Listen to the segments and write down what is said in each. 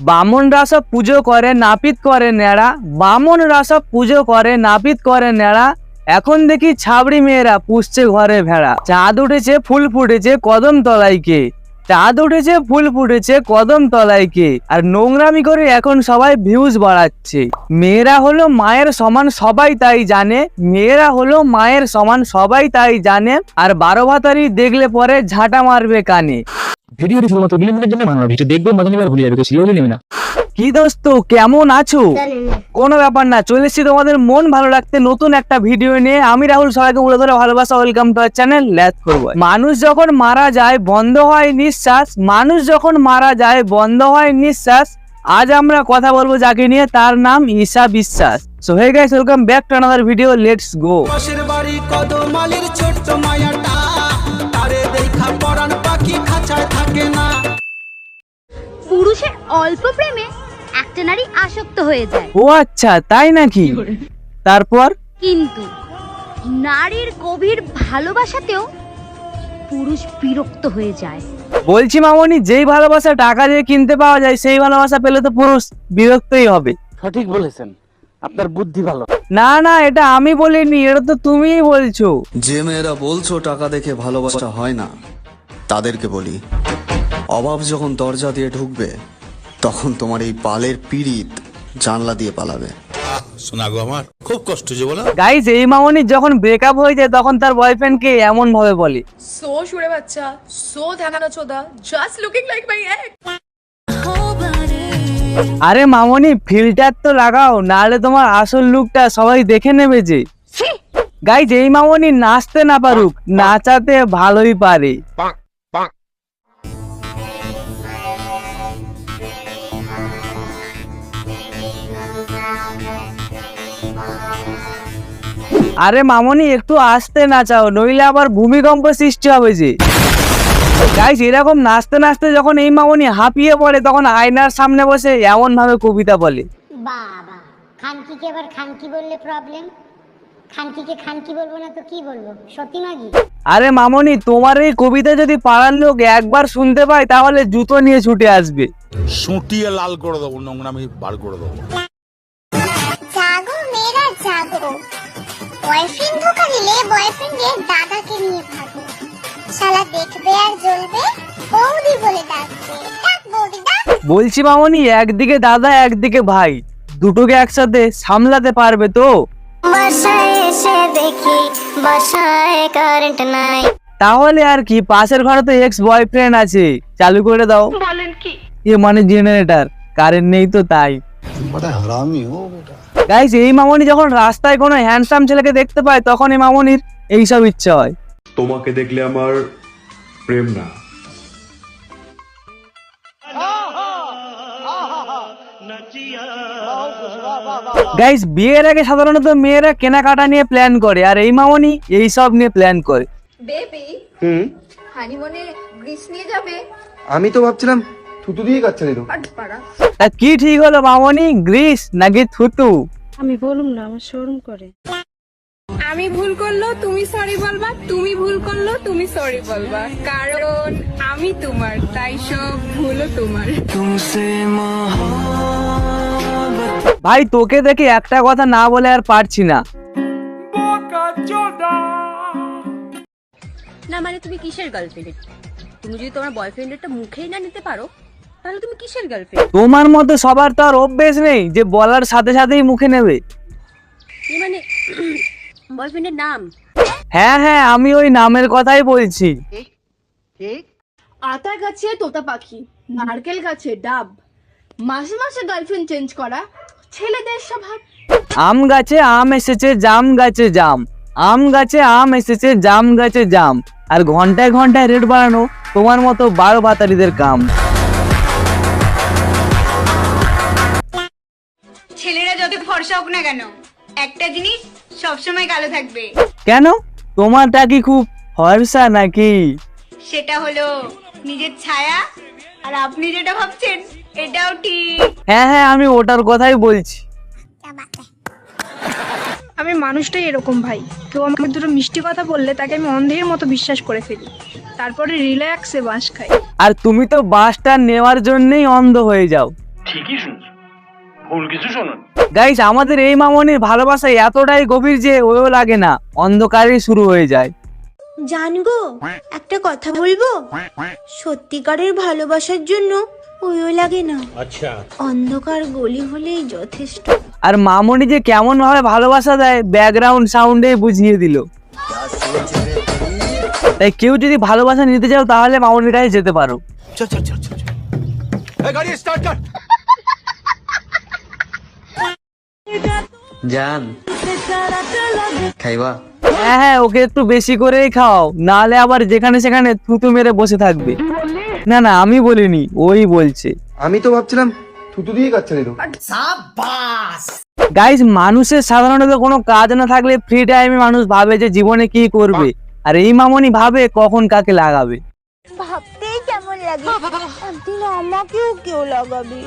বামনরা সব পুজো করে নাপিত করে নেড়া, বামনরা সব পুজো করে নাপিত করে নেড়া, এখন দেখি ছাবড়ি মেয়েরা পুষছে ঘরে ভেড়া। চাঁদ উঠেছে ফুল ফুটেছে কদম তলাইকে, চাঁদ উঠেছে ফুল ফুটেছে কদম তলাইকে, আর নোংরামি করে এখন সবাই ভিউজ বাড়াচ্ছে। মেয়েরা হলো মায়ের সমান সবাই তাই জানে, মেয়েরা হলো মায়ের সমান সবাই তাই জানে, আর 12 ভাতারি দেখলে পরে ঝাঁটা মারবে কানে। ভিডিওটি শুধুমাত্র বিনোদনের জন্য বানানো, ভিডিও দেখবো মজা নেবার ভুলে যাবে, সিরিয়াসলি নেবে না। কি দোস্ত কেমন আছো? কোনো ব্যাপার না, চলে এসেছি তোমাদের মন ভালো রাখতে নতুন একটা ভিডিও নিয়ে। আমি রাহুল, সবাইকে উড়ে ধরে ভালোবাসা, ওয়েলকাম টু আওয়ার চ্যানেল ল্যাথ করব। মানুষ যখন মারা যায় বন্ধ হয় নিঃশ্বাস, মানুষ যখন মারা যায় বন্ধ হয় নিঃশ্বাস। আজ আমরা কথা বলবো যাকে নিয়ে, তার নাম Isha Biswas. So hey guys, welcome back to another video, let's go. পাশের বাড়ি কদমালির ছোট্ট মায়াটা, তারে দেখা পরাণ পাখি খাঁচায় থাকে না। পুরুষের অল্প প্রেমে একটা নারী আসক্ত হয়ে যায়। ও আচ্ছা, তাই নাকি? তারপর? কিন্তু নারীর গভীর ভালোবাসাতেও পুরুষ বিরক্ত হয়ে যায়। বলছি মামনি, যেই ভালোবাসা টাকা দিয়ে কিনতে পাওয়া যায় সেই ভালোবাসা পেলে তো পুরুষ বিরক্তই হবে। সঠিক বলেছেন, আপনার বুদ্ধি ভালো। না না, এটা আমি বলিনি, এটা তো তুমিই বলছো। যে মেয়েরা বলছো টাকা দেখে ভালোবাসা হয় না, তাদেরকে বলি, অভাব যখন দরজা দিয়ে ঢুকবে তখন তোমার এই পালের পিড়িত জানলা দিয়ে পালাবে। শোনা গো, আমার খুব কষ্ট যে বলো। গাইস, এই মামনির যখন ব্রেকআপ হয়ে যায় তখন তার বয়ফ্রেন্ডকে এমন ভাবে বলে, So sure bacha, so dhagana choda, just looking like my ex. আরে মামনি ফিল্টার তো লাগাও, নাহলে তোমার আসল লুকটা সবাই দেখে নেবে যে। গাইস, এই মামনি নাচতে না পারুক, নাচাতে ভালোই পারে। আরে মামনি একটু আস্তে নাচাও, নইলে আবার ভূমিকম্প সৃষ্টি হবে যে। গাইস, এরকম নাচতে নাচতে যখন এই মামনি হাঁপিয়ে পড়ে তখন আয়নার সামনে বসে এমন ভাবে কবিতা বলে। বাবা, খানকিকে আবার খানকি বললে প্রবলেম। খানকিকে খানকি বলবো না তো কি বলবো? সত্যি মাগি। আরে মামনি, তোমার এই কবিতা যদি পাড়ার লোক একবার শুনতে পায় তাহলে জুতো নিয়ে ছুটে আসবে। সুটিয়ে লাল করে দেবো, নোংরামি বার করে দেবো। জাগো মেয়েরা জাগো, বয়ফ্রেন্ড ধোকা দিলে বয়ফ্রেন্ডের দাদাকে নিয়ে ভাগো। শালা দেখবে আর জ্বলবে, বৌদি বলে ডাকবে, ডাক বৌদি ডাক। বলছি মামনি, একদিকে দাদা একদিকে ভাই, দুটোকে একসাথে সামলাতে পারবে তো? বাসায় এসে দেখি বাসায় কারেন্ট নাই। তাহলে আর কি, পাশের ঘরে তো এক্স বয়ফ্রেন্ড আছে, চালু করে দাও। বলেন কি? এ মানে জেনারেটর, কারেন্ট নেই তো তাই। গাইস, এই মামনি যখন রাস্তায় কোনো হ্যান্ডসাম ছেলেকে দেখতে পায় তখন এই মামনির এইসব ইচ্ছা হয়। তোমাকে দেখলে আমার প্রেম না, গাইস, বিয়ের আগে সাধারণত মেয়েরা কেনাকাটা নিয়ে প্ল্যান করে, আর এই মামনি এইসব নিয়ে প্ল্যান করে। বেবি, হানিমুনে গ্রিস নিয়ে যাবে? আমি তো ভাবছিলাম থুতু দিয়ে কাচ্ছালি তো। পাড়া। তা কি ঠিক হলো মামনি, গ্রিস নাকি থুতু? আমি বলুম না, আমার শরম করে। আমি ভুল করলো তুমি সরি বলবা, তুমি ভুল করলো তুমি সরি বলবা, কারণ আমি তোমার, তাই সব ভুলও তোমার। ভাই, তোকে দেখে একটা কথা না বলে আর পারছি না। না মানে তুমি কিসের গার্লফ্রেন্ড? তুমি যদি তোমার বয়ফ্রেন্ডেরটা মুখেই না নিতে পারো তাহলে তুমি কিসের গার্লফ্রেন্ড? তোমার মতো সবার তো আর অভ্যেস নেই যে বলার সাথে সাথেই মুখে নেবে। মানে বয়ফ্রেন্ডের নাম? হ্যাঁ হ্যাঁ, আমি ওই নামের কথাই বলছি। আতা গাছে তোতা পাখি, নারকেল গাছে ডাব, মাসে মাসে গার্লফ্রেন্ড চেঞ্জ করা ছেলেদের স্বভাব। আম গাছে আম এসেছে, জাম গাছে জাম, আম গাছে আম এসেছে, জাম গাছে জাম, আর ঘন্টায় ঘন্টায় রেট বাড়ানো তোমার মতো 12 ভাতারিদের কাম। ছেলেরা যত ফর্সা হোক না কেন, একটা জিনিস সবসময় কালো থাকবে। কেন, তোমারটা কি খুব ফর্সা নাকি? সেটা হলো নিজের ছায়া, আর আপনি যেটা ভাবছেন এটাও ঠিক। হ্যাঁ হ্যাঁ, আমি ওটার কথাই বলছি। আমি মানুষটাই এরকম ভাই, কেউ আমাকে দুটো মিষ্টি কথা বললে তাকে আমি অন্ধের মতো বিশ্বাস করে ফেলি, তারপরে রিল্যাক্সে বাস খাই। আর তুমি তো বাসটা নেওয়ার জন্যই অন্ধ হয়ে যাও। ঠিকই শুনছো, ভুল কিছু শোনো। গাইস, আমাদের এই মামনির ভালোবাসা এতটাই গভীর যে ওও লাগে না, অন্ধকারেই শুরু হয়ে যায়। জানগো একটা কথা বলবো, সত্যিকারের ভালোবাসার জন্য ওইও লাগে না, আচ্ছা অন্ধকার গলি হলেই যথেষ্ট। আর মামনি যে কেমন ভাবে ভালোবাসা দেয় ব্যাকগ্রাউন্ড সাউন্ডে বুঝিয়ে দিল। তাই কেউ যদি ভালোবাসা নিতে চাও তাহলে মামনির কাছে যেতে পারো। চল চল চল চল গাড়ি স্টার্ট কর। জান খাইবা? হ্যাঁ হ্যাঁ, ওকে একটু বেশি করেই খাও, নাহলে আবার যেখানে সেখানে থুতু মেরে বসে থাকবে। না না, আমি বলিনি, ওই বলছে। আমি তো ভাবছিলাম থুতু দিয়ে খাচ্ছেন তো। গাইস, মানুষের সাধারণত কোনো কাজ না থাকলে ফ্রি টাইমে মানুষ ভাবে যে জীবনে কি করবে, আর এই মামনি ভাবে কখন কাকে লাগাবে। ভাবতেই কেমন লাগে, একদিন আমাকেও কেউ লাগাবে,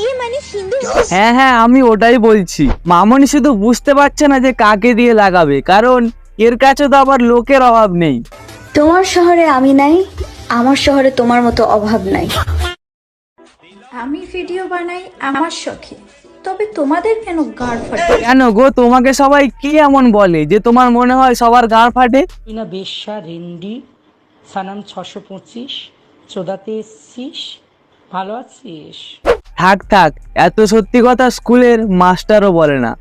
ইয়ে মানে সিন্ধু। হ্যাঁ হ্যাঁ, আমি ওটাই বলছি। মামনি শুধু বুঝতে পারছে না যে কাকে দিয়ে লাগাবে, কারণ এর কাছে তো আবার লোকের অভাব নেই। তোমার শহরে আমি নাই, আমার শহরে তোমার মতো অভাব নাই। আমি ভিডিও বানাই আমার শখে, তবে তোমাদের কেন গাড় ফাটে? কেন গো, তোমাকে সবাই কি এমন বলে যে তোমার মনে হয় সবার গাঁড় ফাটে? না বেশ্যা রেন্ডি সানাম 625 চোদাতে এসছিস, ভালো আছিস? থাক থাক, এত সত্যি কথা স্কুলের মাস্টারও বলে না।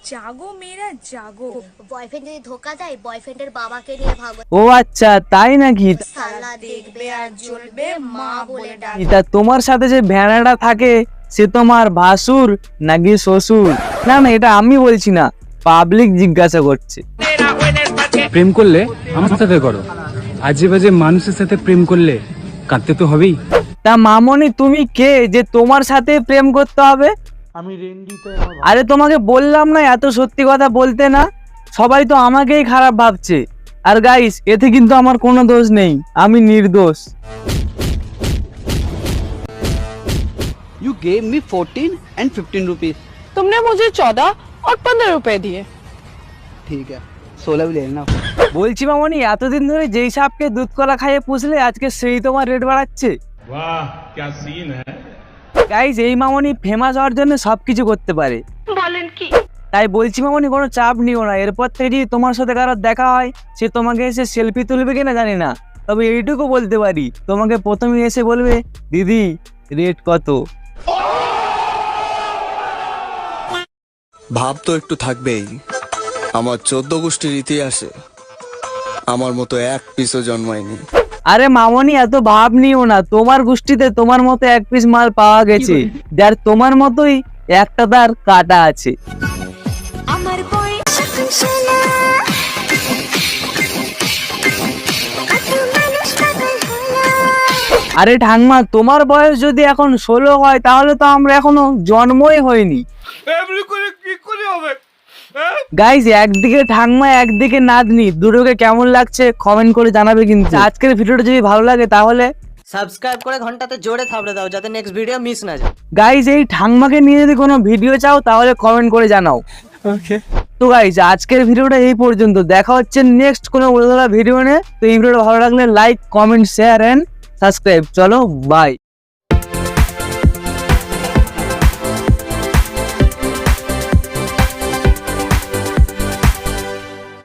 জাগো মেয়েরা জাগো, বয়ফ্রেন্ড যদি ধোকা দেয় বয়ফ্রেন্ডের বাবাকে নিয়ে ভাগো, ও আচ্ছা, তাই নাকি? সালা দেখবে আর জ্বলবে মা বলে ডাক। তা তোমার সাথে যে ভেড়াটা থাকে সে তোমার ভাসুর নাকি শ্বশুর? না না, এটা আমি বলছি না, পাবলিক জিজ্ঞাসা করছে। প্রেম করলে আমার সাথে করো, আজে বাজে মানুষের সাথে প্রেম করলে কাঁদতে তো হবেই। তা মামনি, তুমি কে যে তোমার সাথে প্রেম করতে হবে? আরে তোমাকে বললাম না এত সত্যি কথা বলতে না, সবাই তো আমাকেই খারাপ ভাবছে। আর গাইস, এতে কিন্তু আমার কোনো দোষ নেই, আমি নির্দোষ। You gave me 14 and 15 rupees. तुमने मुझे 14 और 15 रुपए दिए। ठीक है 16 भी ले लेना। বলছি মামনি, এতদিন ধরে যেই সাপকে দুধ কলা খাইয়ে পুষলে আজকে সেই তোমার রেট বাড়াচ্ছে। वाह क्या सीन है। গাইস, এই মামনি ফেমাস হওয়ার জন্য সবকিছু করতে পারে। বলেন কি? তাই বলছি মামনি, কোনো চাপ নিও না। এরপর থেকে যদি তোমার সাথে কারোর দেখা হয়, সে তোমাকে এসে সেলফি তুলবে কিনা জানি না, তবে এইটুকু বলতে পারি, তোমাকে প্রথমে এসে বলবে, দিদি রেট কত? ভাব তো একটু থাকবেই। আমার 14 গোষ্ঠীর ইতিহাসে আমার মতো এক পিসও জন্মায়নি। আরে মামনি, এত ভাব নিও না, তোমার গোষ্ঠীতে তোমার মতো এক পিস মাল পাওয়া গেছে, যার তোমার মতোই একটা তার কাটা আছে। আমার বয়স শোনা আরে ঠাকমা, তোমার বয়স যদি এখন 16 হয় তাহলে তো আমরা এখনো জন্মই হয়নি। গাইজ, একদিকে ঠাকমা একদিকে নাতনি, দুটোকে কেমন লাগছে কমেন্ট করে জানাবে। কিন্তু আজকের ভিডিওটা যদি ভালো লাগে তাহলে সাবস্ক্রাইব করে ঘন্টাতে জোরে থাপড়ে দাও যাতে নেক্সট ভিডিও মিস না যায়। গাইজ, এই ঠাকমাকে নিয়ে যদি কোনো ভিডিও চাও তাহলে কমেন্ট করে জানাও। ওকে, তো গাইজ আজকের ভিডিওটা এই পর্যন্ত, দেখা হচ্ছে নেক্সট কোনো ভিডিও নিয়ে। তো এই ভিডিওটা ভালো লাগলে like comment share and subscribe. চলো বাই।